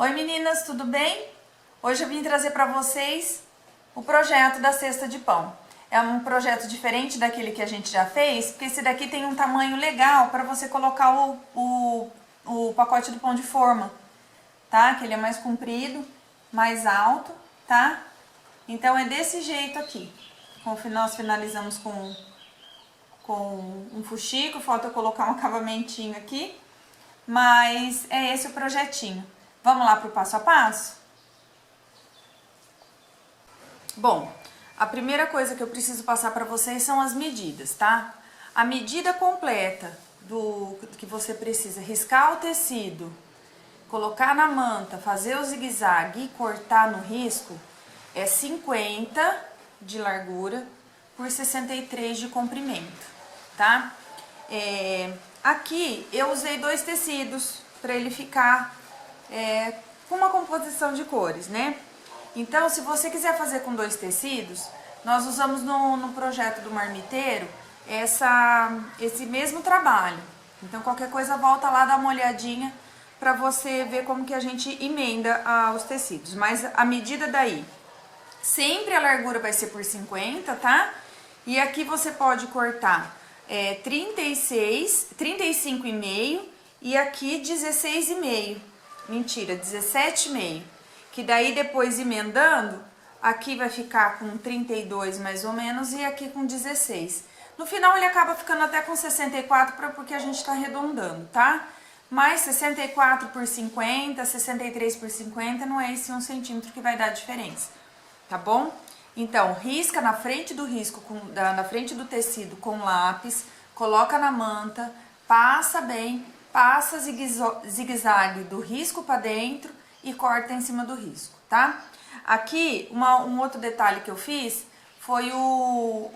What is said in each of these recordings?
Oi meninas, tudo bem? Hoje eu vim trazer para vocês o projeto da cesta de pão. É um projeto diferente daquele que a gente já fez, porque esse daqui tem um tamanho legal para você colocar o pacote do pão de forma, tá? Que ele é mais comprido, mais alto, tá? Então é desse jeito aqui. Nós finalizamos com um fuxico, falta eu colocar um acabamentinho aqui, mas é esse o projetinho. Vamos lá para o passo a passo? Bom, a primeira coisa que eu preciso passar para vocês são as medidas, tá? A medida completa do que você precisa riscar o tecido, colocar na manta, fazer o zigue-zague e cortar no risco é 50 de largura por 63 de comprimento, tá? Aqui eu usei 2 tecidos para ele ficar com uma composição de cores, né? Então, se você quiser fazer com 2 tecidos, nós usamos no projeto do marmiteiro esse mesmo trabalho. Então, qualquer coisa, volta lá, dá uma olhadinha para você ver como que a gente emenda os tecidos. Mas a medida daí, sempre a largura vai ser por 50, tá? E aqui você pode cortar 35,5 e aqui 16,5. Mentira, 17,5. Que daí depois emendando, aqui vai ficar com 32 mais ou menos e aqui com 16. No final ele acaba ficando até com 64 porque a gente tá arredondando, tá? Mas 64 por 50, 63 por 50 não é esse 1 centímetro que vai dar a diferença, tá bom? Então, risca na frente do risco, na frente do tecido com lápis, coloca na manta, passa bem, passa zigue-zague do risco para dentro e corta em cima do risco, tá? Aqui, um outro detalhe que eu fiz foi um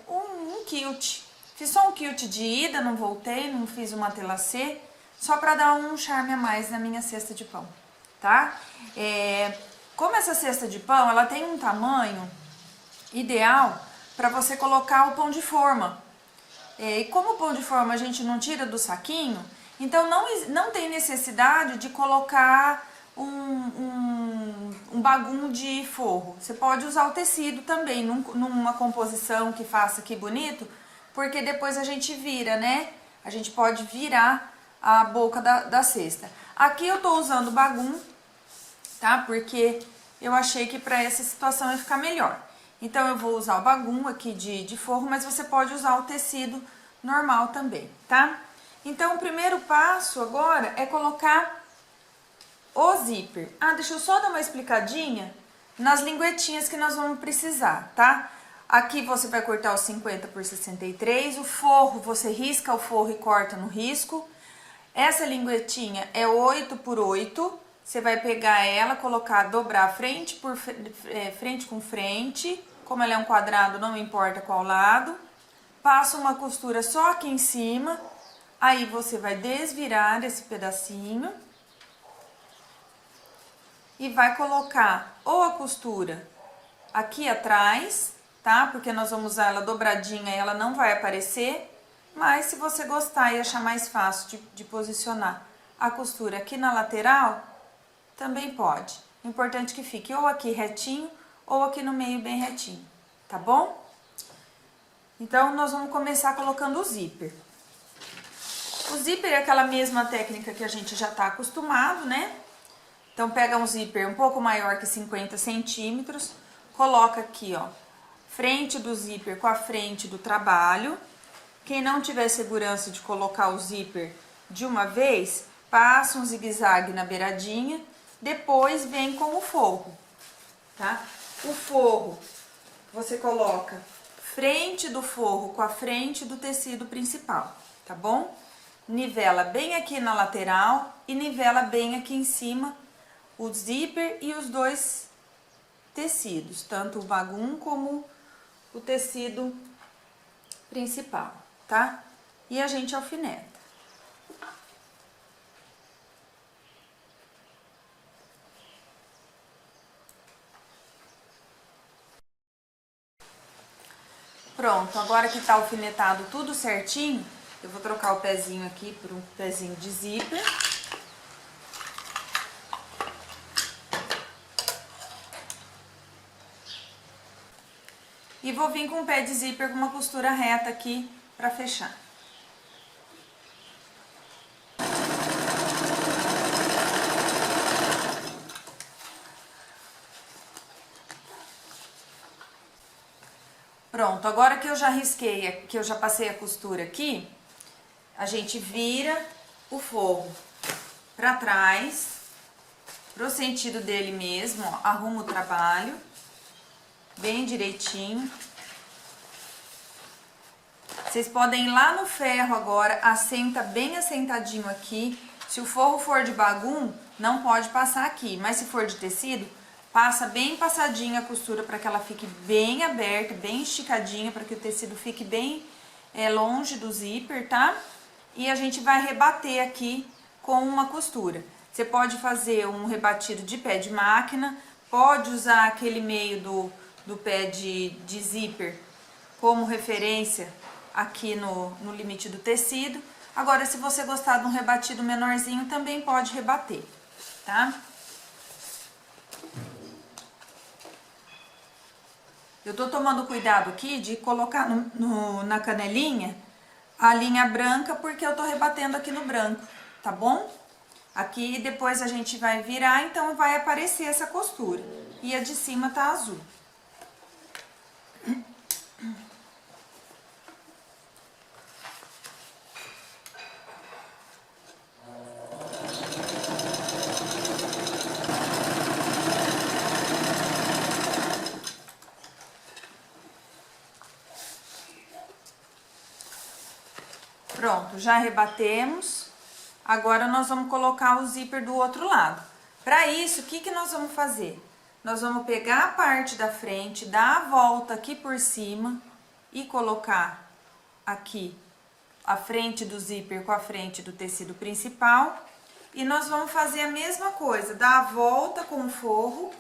quilt. Fiz só um quilt de ida, não voltei, não fiz uma telacê, só para dar um charme a mais na minha cesta de pão, tá? Como essa cesta de pão, ela tem um tamanho ideal para você colocar o pão de forma. E como o pão de forma a gente não tira do saquinho, então não tem necessidade de colocar um bagum de forro. Você pode usar o tecido também numa composição que faça aqui bonito, porque depois a gente vira, né? A gente pode virar a boca da cesta. Aqui eu tô usando bagum, tá? Porque eu achei que para essa situação ia ficar melhor. Então eu vou usar o bagum aqui de forro, mas você pode usar o tecido normal também, tá? Então o primeiro passo agora é colocar o zíper. Deixa eu só dar uma explicadinha nas linguetinhas que nós vamos precisar, tá? Aqui você vai cortar os 50 por 63, o forro, você risca o forro e corta no risco. Essa linguetinha é 8 por 8, você vai pegar ela, colocar, dobrar frente com frente, como ela é um quadrado, não importa qual lado. Passa uma costura só aqui em cima, aí você vai desvirar esse pedacinho e vai colocar ou a costura aqui atrás, tá? Porque nós vamos usar ela dobradinha e ela não vai aparecer, mas se você gostar e achar mais fácil de posicionar a costura aqui na lateral, também pode. O importante é que fique ou aqui retinho ou aqui no meio bem retinho, tá bom? Então, nós vamos começar colocando o zíper. O zíper é aquela mesma técnica que a gente já tá acostumado, né? Então, pega um zíper um pouco maior que 50 centímetros, coloca aqui, ó, frente do zíper com a frente do trabalho. Quem não tiver segurança de colocar o zíper de uma vez, passa um zigue-zague na beiradinha, depois vem com o forro, tá? O forro, você coloca frente do forro com a frente do tecido principal, tá bom? Nivela bem aqui na lateral e nivela bem aqui em cima o zíper e os 2 tecidos, tanto o bagum como o tecido principal, tá? E a gente alfineta. Pronto, agora que tá alfinetado tudo certinho, eu vou trocar o pezinho aqui por um pezinho de zíper. E vou vir com o pé de zíper com uma costura reta aqui pra fechar. Pronto, agora que eu já risquei, que eu já passei a costura aqui, a gente vira o forro pra trás, pro sentido dele mesmo, ó, arruma o trabalho, bem direitinho. Vocês podem ir lá no ferro agora, assenta bem assentadinho aqui. Se o forro for de bagum, não pode passar aqui, mas se for de tecido, passa bem passadinha a costura para que ela fique bem aberta, bem esticadinha, para que o tecido fique bem longe do zíper, tá? E a gente vai rebater aqui com uma costura. Você pode fazer um rebatido de pé de máquina, pode usar aquele meio do pé de zíper como referência aqui no limite do tecido. Agora, se você gostar de um rebatido menorzinho, também pode rebater, tá? Eu tô tomando cuidado aqui de colocar na canelinha a linha branca, porque eu tô rebatendo aqui no branco, tá bom? Aqui depois a gente vai virar, então vai aparecer essa costura. E a de cima tá azul. Pronto, já rebatemos. Agora nós vamos colocar o zíper do outro lado. Para isso, o que que nós vamos fazer? Nós vamos pegar a parte da frente, dar a volta aqui por cima e colocar aqui a frente do zíper com a frente do tecido principal. E nós vamos fazer a mesma coisa, dar a volta com o forro,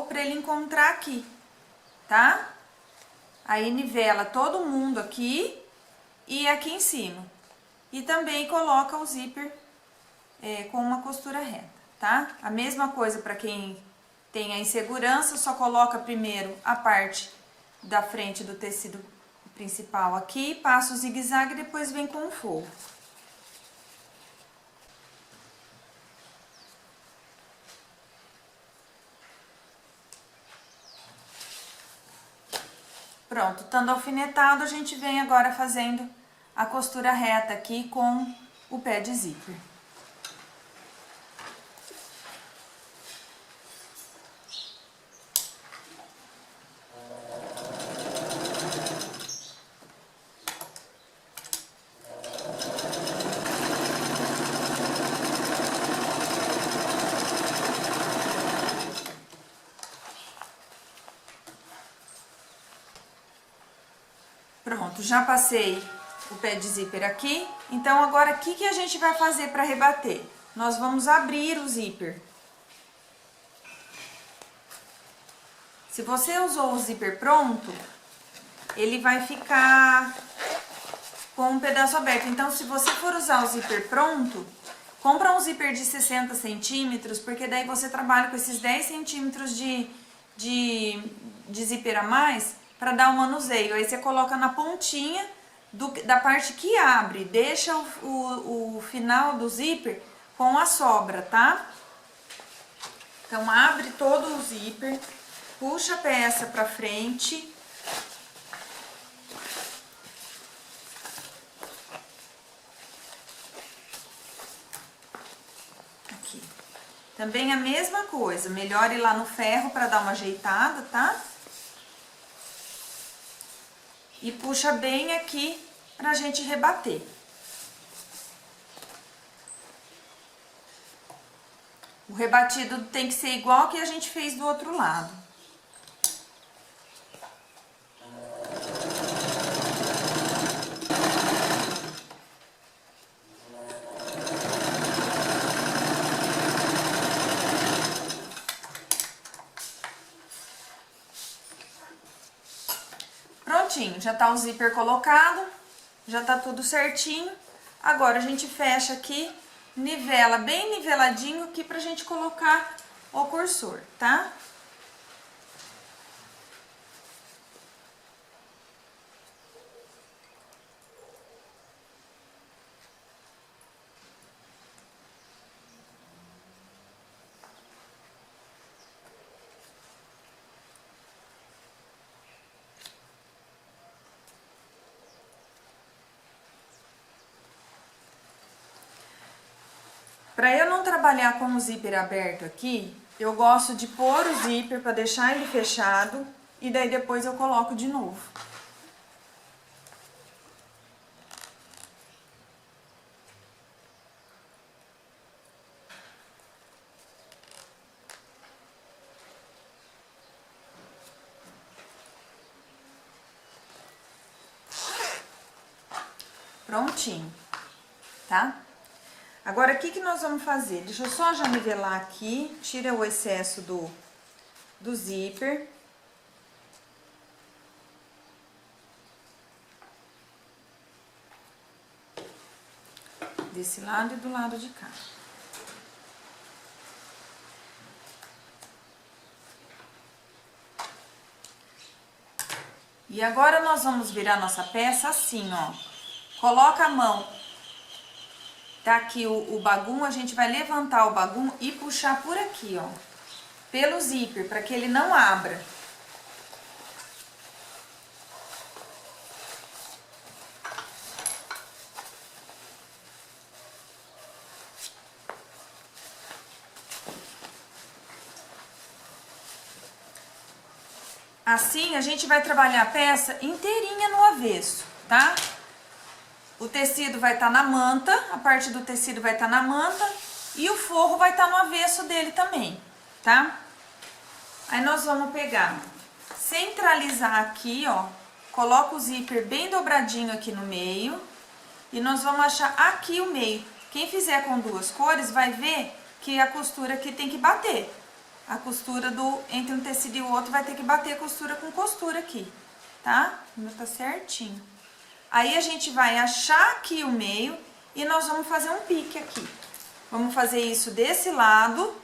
para ele encontrar aqui, tá? Aí nivela todo mundo aqui e aqui em cima. E também coloca o zíper com uma costura reta, tá? A mesma coisa para quem tem a insegurança, só coloca primeiro a parte da frente do tecido principal aqui, passa o zigue-zague e depois vem com o forro. Pronto, estando alfinetado, a gente vem agora fazendo a costura reta aqui com o pé de zíper. Pronto, já passei o pé de zíper aqui. Então, agora, o que que a gente vai fazer para rebater? Nós vamos abrir o zíper. Se você usou o zíper pronto, ele vai ficar com um pedaço aberto. Então, se você for usar o zíper pronto, compra um zíper de 60 centímetros, porque daí você trabalha com esses 10 centímetros de zíper a mais, para dar um manuseio. Aí você coloca na pontinha da parte que abre, deixa o final do zíper com a sobra, tá? Então abre todo o zíper, puxa a peça pra frente. Aqui. Também a mesma coisa, melhor ir lá no ferro para dar uma ajeitada, tá? E puxa bem aqui pra gente rebater. O rebatido tem que ser igual que a gente fez do outro lado. Prontinho, já tá o zíper colocado, já tá tudo certinho. Agora a gente fecha aqui, nivela bem niveladinho aqui pra gente colocar o cursor, tá? Para eu não trabalhar com o zíper aberto aqui, eu gosto de pôr o zíper para deixar ele fechado e daí depois eu coloco de novo. Prontinho, tá? Agora, o que nós vamos fazer? Deixa eu só já nivelar aqui, tira o excesso do zíper. Desse lado e do lado de cá. E agora nós vamos virar nossa peça assim, ó. Coloca a mão, tá aqui o bagum, a gente vai levantar o bagum e puxar por aqui, ó. Pelo zíper, para que ele não abra. Assim, a gente vai trabalhar a peça inteirinha no avesso, tá? O tecido vai estar na manta, a parte do tecido vai estar na manta e o forro vai estar no avesso dele também, tá? Aí nós vamos pegar, centralizar aqui, ó, coloca o zíper bem dobradinho aqui no meio e nós vamos achar aqui o meio. Quem fizer com duas cores vai ver que a costura aqui tem que bater. A costura entre um tecido e o outro vai ter que bater costura com costura aqui, tá? O meu tá certinho. Aí a gente vai achar aqui o meio e nós vamos fazer um pique aqui. Vamos fazer isso desse lado,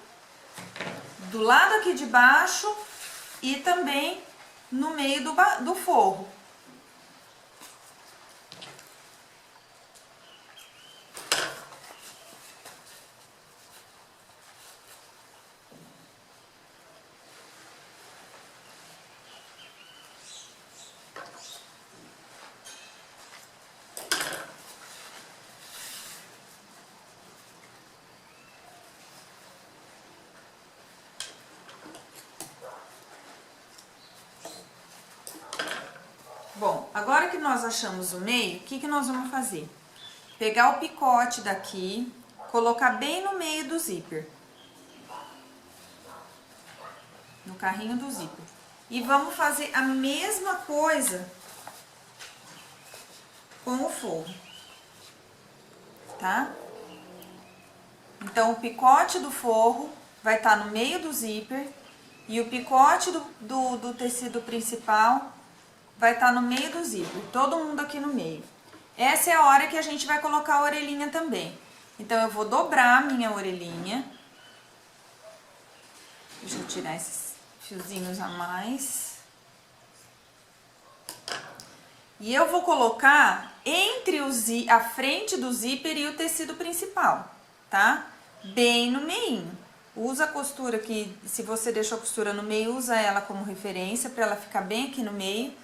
do lado aqui de baixo e também no meio do forro. Bom, agora que nós achamos o meio, o que nós vamos fazer? Pegar o picote daqui, colocar bem no meio do zíper. No carrinho do zíper. E vamos fazer a mesma coisa com o forro, tá? Então, o picote do forro vai estar no meio do zíper e o picote do tecido principal vai estar no meio do zíper, todo mundo aqui no meio. Essa é a hora que a gente vai colocar a orelhinha também. Então, eu vou dobrar a minha orelhinha. Deixa eu tirar esses fiozinhos a mais. E eu vou colocar entre a frente do zíper e o tecido principal, tá? Bem no meinho. Usa a costura que, se você deixou a costura no meio, usa ela como referência para ela ficar bem aqui no meio.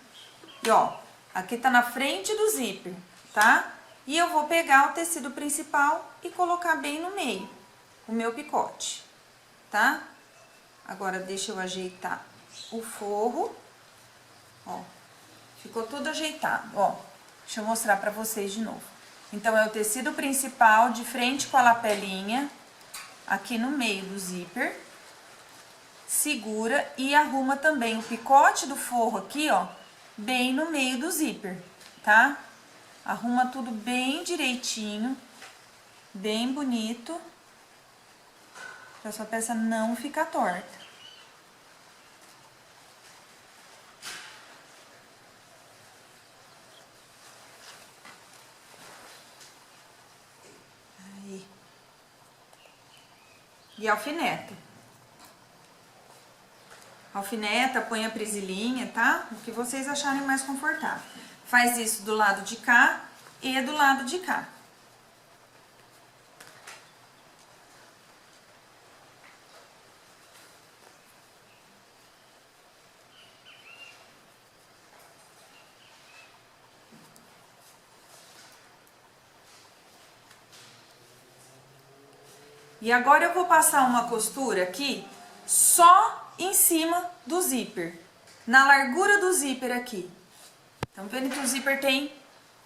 E ó, aqui tá na frente do zíper, tá? E eu vou pegar o tecido principal e colocar bem no meio, o meu picote, tá? Agora deixa eu ajeitar o forro, ó, ficou tudo ajeitado, ó. Deixa eu mostrar pra vocês de novo. Então, é o tecido principal de frente com a lapelinha, aqui no meio do zíper. Segura e arruma também o picote do forro aqui, ó, bem no meio do zíper, tá? Arruma tudo bem direitinho, bem bonito, pra sua peça não ficar torta. Aí. E alfineta. Alfineta, põe a presilhinha, tá? O que vocês acharem mais confortável. Faz isso do lado de cá e do lado de cá. E agora eu vou passar uma costura aqui só em cima do zíper, na largura do zíper aqui. Então, vendo que o zíper tem,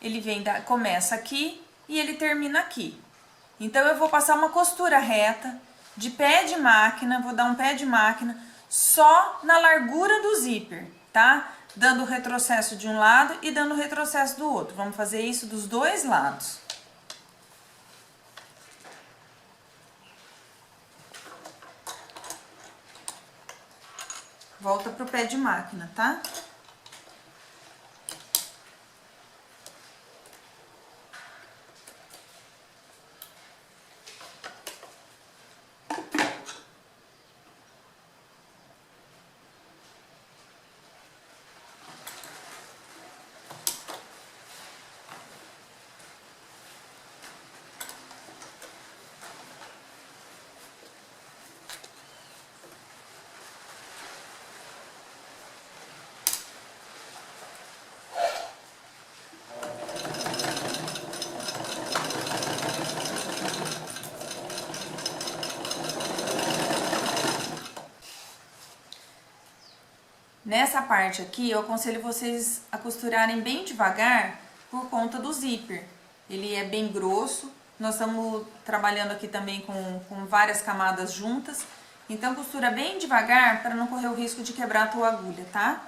ele começa aqui e ele termina aqui. Então, eu vou passar uma costura reta, de pé de máquina, vou dar um pé de máquina, só na largura do zíper, tá? Dando retrocesso de um lado e dando retrocesso do outro. Vamos fazer isso dos dois lados. Volta pro pé de máquina, tá? Nessa parte aqui, eu aconselho vocês a costurarem bem devagar por conta do zíper. Ele é bem grosso, nós estamos trabalhando aqui também com várias camadas juntas. Então, costura bem devagar para não correr o risco de quebrar a tua agulha, tá?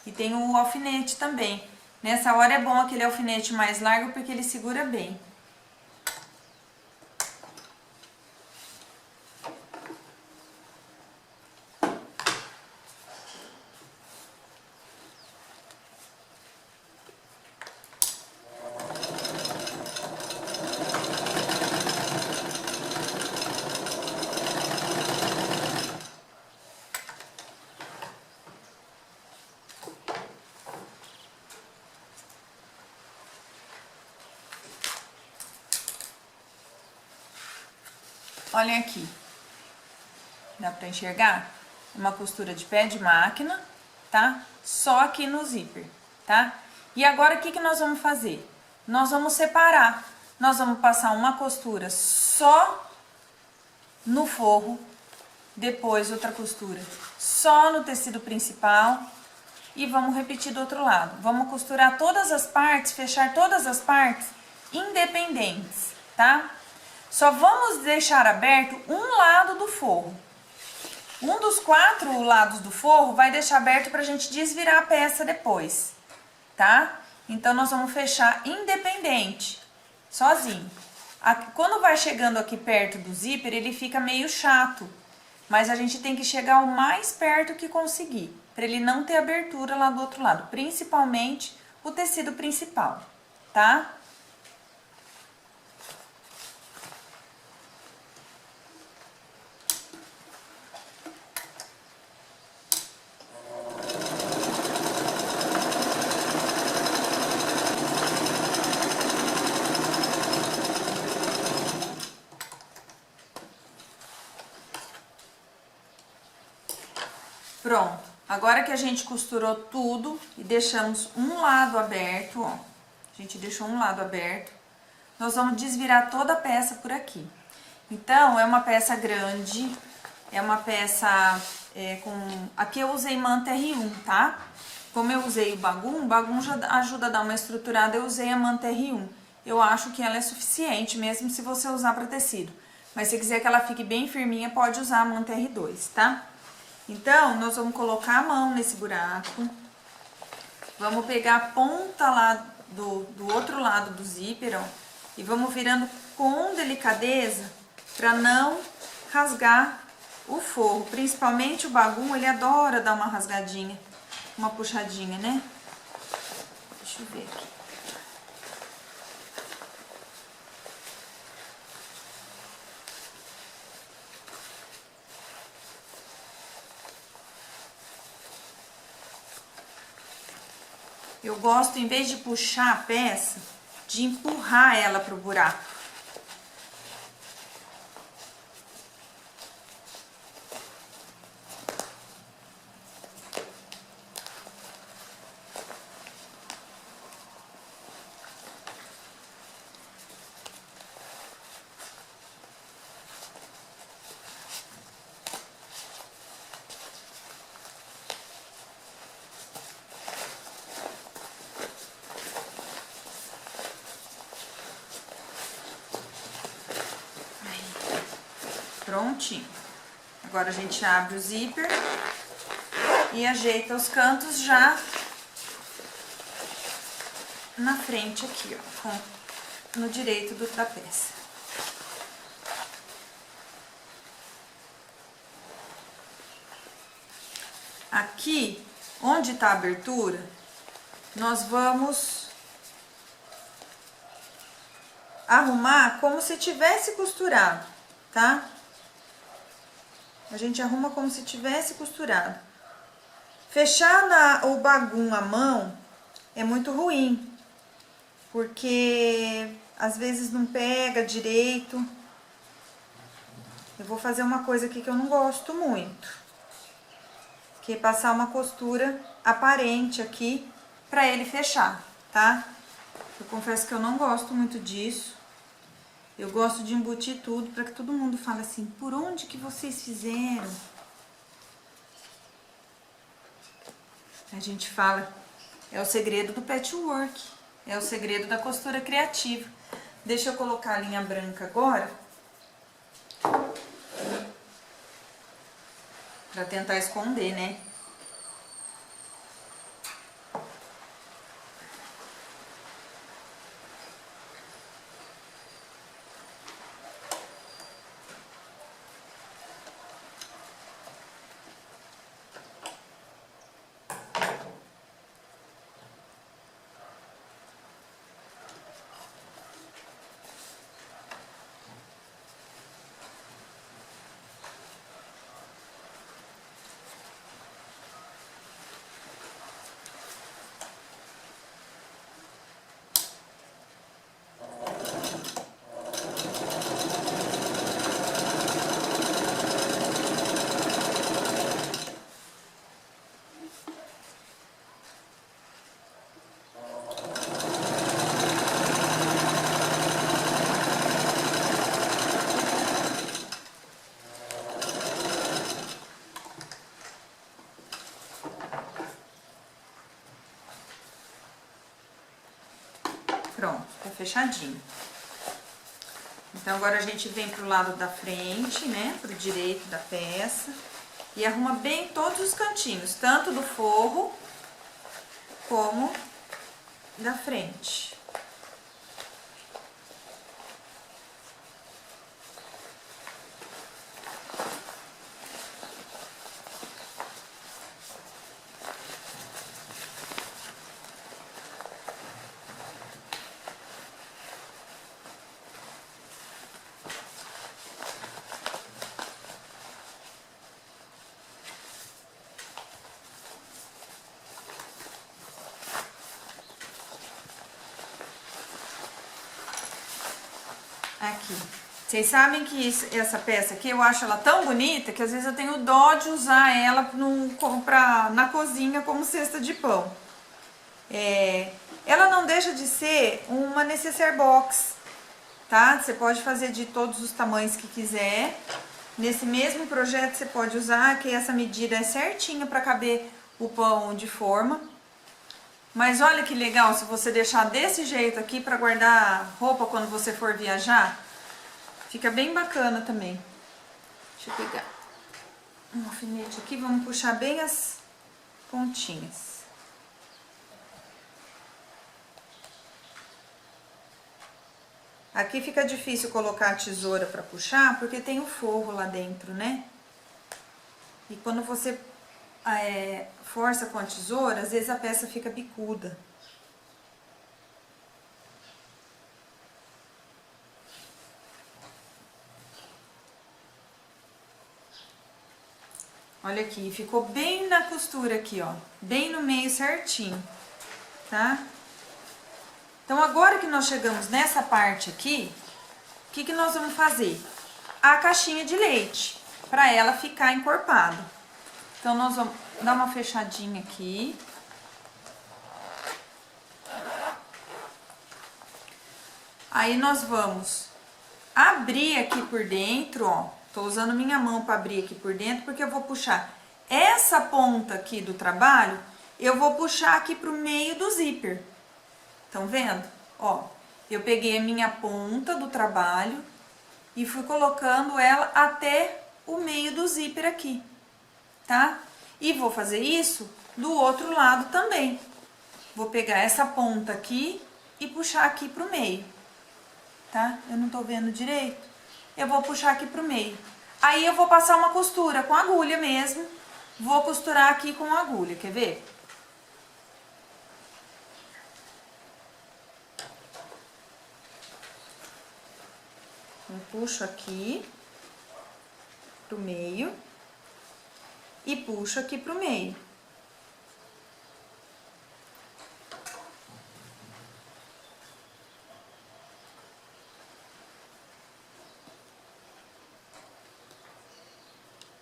E tem o alfinete também. Nessa hora é bom aquele alfinete mais largo porque ele segura bem. Olhem aqui, dá pra enxergar? Uma costura de pé de máquina, tá? Só aqui no zíper, tá? E agora o que nós vamos fazer? Nós vamos separar, nós vamos passar uma costura só no forro, depois outra costura só no tecido principal e vamos repetir do outro lado. Vamos costurar todas as partes, fechar todas as partes independentes, tá? Só vamos deixar aberto um lado do forro. Um dos 4 lados do forro vai deixar aberto para a gente desvirar a peça depois, tá? Então, nós vamos fechar independente, sozinho. Quando vai chegando aqui perto do zíper, ele fica meio chato. Mas a gente tem que chegar o mais perto que conseguir, para ele não ter abertura lá do outro lado. Principalmente o tecido principal, tá? Pronto, agora que a gente costurou tudo e deixamos um lado aberto, ó, a gente deixou um lado aberto, nós vamos desvirar toda a peça por aqui. Então, é uma peça grande, é uma peça aqui eu usei manta R1, tá? Como eu usei o bagum já ajuda a dar uma estruturada, eu usei a manta R1. Eu acho que ela é suficiente, mesmo se você usar para tecido. Mas se quiser que ela fique bem firminha, pode usar a manta R2, tá? Então, nós vamos colocar a mão nesse buraco, vamos pegar a ponta lá do outro lado do zíper, ó, e vamos virando com delicadeza para não rasgar o forro. Principalmente o bagum, ele adora dar uma rasgadinha, uma puxadinha, né? Deixa eu ver aqui. Eu gosto, em vez de puxar a peça, de empurrar ela pro buraco. Prontinho. Agora a gente abre o zíper e ajeita os cantos já na frente aqui, ó, no direito da peça. Aqui, onde tá a abertura, nós vamos arrumar como se tivesse costurado, tá? A gente arruma como se tivesse costurado. Fechar o bagum à mão é muito ruim, porque às vezes não pega direito. Eu vou fazer uma coisa aqui que eu não gosto muito, que é passar uma costura aparente aqui pra ele fechar, tá? Eu confesso que eu não gosto muito disso. Eu gosto de embutir tudo para que todo mundo fale assim, por onde que vocês fizeram? A gente fala, é o segredo do patchwork, é o segredo da costura criativa. Deixa eu colocar a linha branca agora, para tentar esconder, né? Pronto, tá fechadinho. Então, agora a gente vem pro lado da frente, né, pro direito da peça, e arruma bem todos os cantinhos, tanto do forro como da frente. Aqui. Vocês sabem que essa peça aqui, eu acho ela tão bonita que às vezes eu tenho dó de usar ela na cozinha como cesta de pão. Ela não deixa de ser uma necessaire box, tá? Você pode fazer de todos os tamanhos que quiser. Nesse mesmo projeto você pode usar, que essa medida é certinha para caber o pão de forma. Mas olha que legal se você deixar desse jeito aqui para guardar roupa quando você for viajar. Fica bem bacana também. Deixa eu pegar um alfinete aqui, vamos puxar bem as pontinhas. Aqui fica difícil colocar a tesoura para puxar, porque tem o forro lá dentro, né? E quando você força com a tesoura, às vezes a peça fica bicuda. Olha aqui, ficou bem na costura aqui, ó, bem no meio certinho, tá? Então, agora que nós chegamos nessa parte aqui, o que que nós vamos fazer? A caixinha de leite, para ela ficar encorpada. Então, nós vamos dar uma fechadinha aqui. Aí, nós vamos abrir aqui por dentro, ó. Tô usando minha mão para abrir aqui por dentro, porque eu vou puxar essa ponta aqui do trabalho, eu vou puxar aqui pro meio do zíper. Estão vendo? Ó, eu peguei a minha ponta do trabalho e fui colocando ela até o meio do zíper aqui, tá? E vou fazer isso do outro lado também. Vou pegar essa ponta aqui e puxar aqui pro meio, tá? Eu não tô vendo direito. Eu vou puxar aqui pro meio. Aí eu vou passar uma costura com agulha mesmo. Vou costurar aqui com agulha, quer ver? Eu puxo aqui pro meio e puxo aqui pro meio.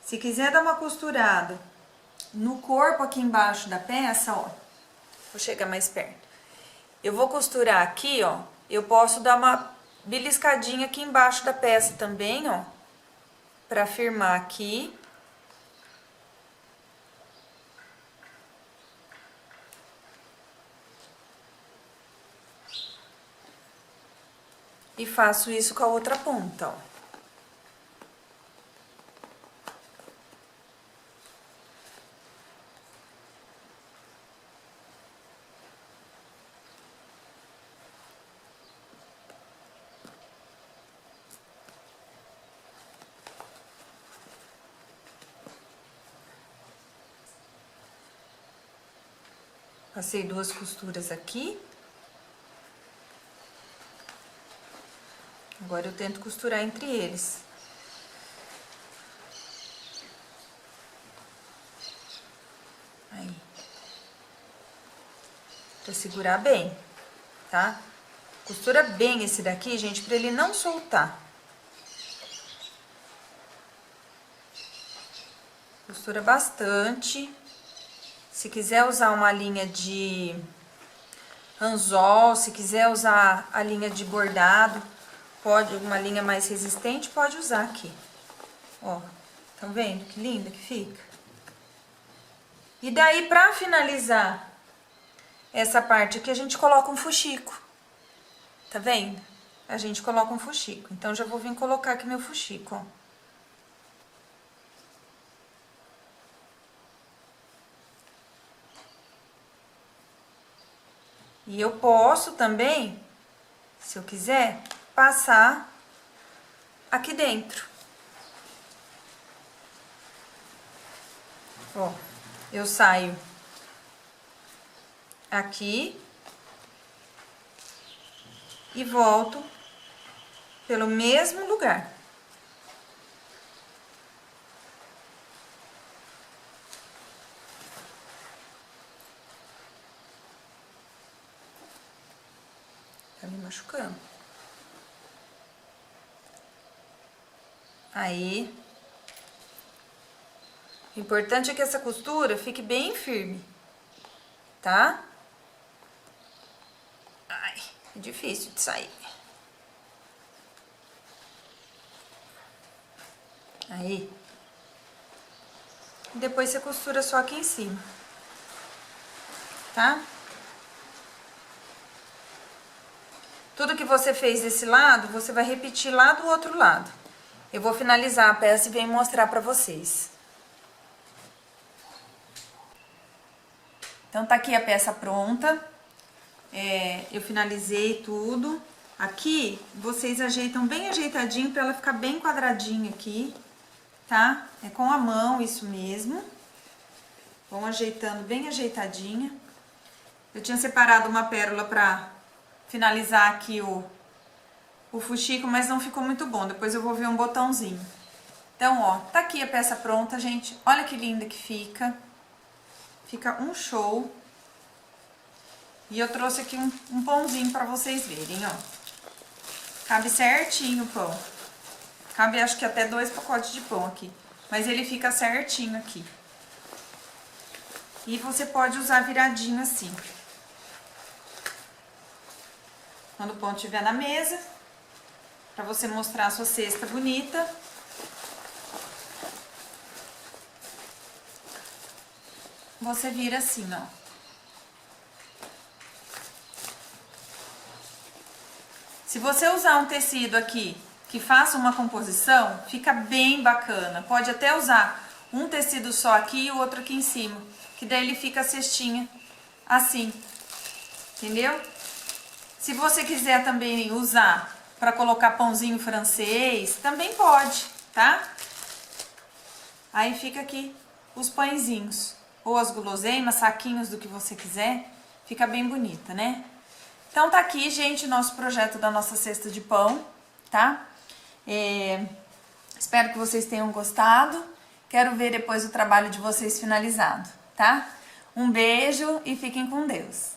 Se quiser dar uma costurada no corpo aqui embaixo da peça, ó, vou chegar mais perto. Eu vou costurar aqui, ó, eu posso dar uma beliscadinha aqui embaixo da peça também, ó, pra firmar aqui. E faço isso com a outra ponta, ó. Passei 2 costuras aqui. Agora eu tento costurar entre eles. Aí. Pra segurar bem, tá? Costura bem esse daqui, gente, pra ele não soltar. Costura bastante. Se quiser usar uma linha de anzol, se quiser usar a linha de bordado, pode, uma linha mais resistente, pode usar aqui. Ó, estão vendo que linda que fica? E daí, pra finalizar essa parte aqui, a gente coloca um fuxico. Tá vendo? A gente coloca um fuxico. Então, já vou vir colocar aqui meu fuxico, ó. E eu posso também, se eu quiser, passar aqui dentro. Ó, eu saio aqui e volto pelo mesmo lugar. Tá me machucando. Aí. O importante é que essa costura fique bem firme, tá? Ai, é difícil de sair. Aí. Depois você costura só aqui em cima, tá? Tudo que você fez desse lado, você vai repetir lá do outro lado. Eu vou finalizar a peça e venho mostrar pra vocês. Então, tá aqui a peça pronta. Eu finalizei tudo. Aqui, vocês ajeitam bem ajeitadinho pra ela ficar bem quadradinha aqui, tá? É com a mão, isso mesmo. Vão ajeitando bem ajeitadinha. Eu tinha separado uma pérola pra finalizar aqui o fuxico, mas não ficou muito bom. Depois eu vou ver um botãozinho. Então, ó, tá aqui a peça pronta, gente. Olha que linda que fica. Fica um show. E eu trouxe aqui um pãozinho pra vocês verem, ó. Cabe certinho o pão. Cabe, acho que até 2 pacotes de pão aqui. Mas ele fica certinho aqui. E você pode usar viradinho assim. Quando o pão estiver na mesa, pra você mostrar a sua cesta bonita. Você vira assim, ó. Se você usar um tecido aqui que faça uma composição, fica bem bacana. Pode até usar um tecido só aqui e o outro aqui em cima, que daí ele fica a cestinha assim, entendeu? Se você quiser também usar para colocar pãozinho francês, também pode, tá? Aí fica aqui os pãezinhos, ou as guloseimas, saquinhos do que você quiser, fica bem bonita, né? Então tá aqui, gente, o nosso projeto da nossa cesta de pão, tá? Espero que vocês tenham gostado. Quero ver depois o trabalho de vocês finalizado, tá? Um beijo e fiquem com Deus.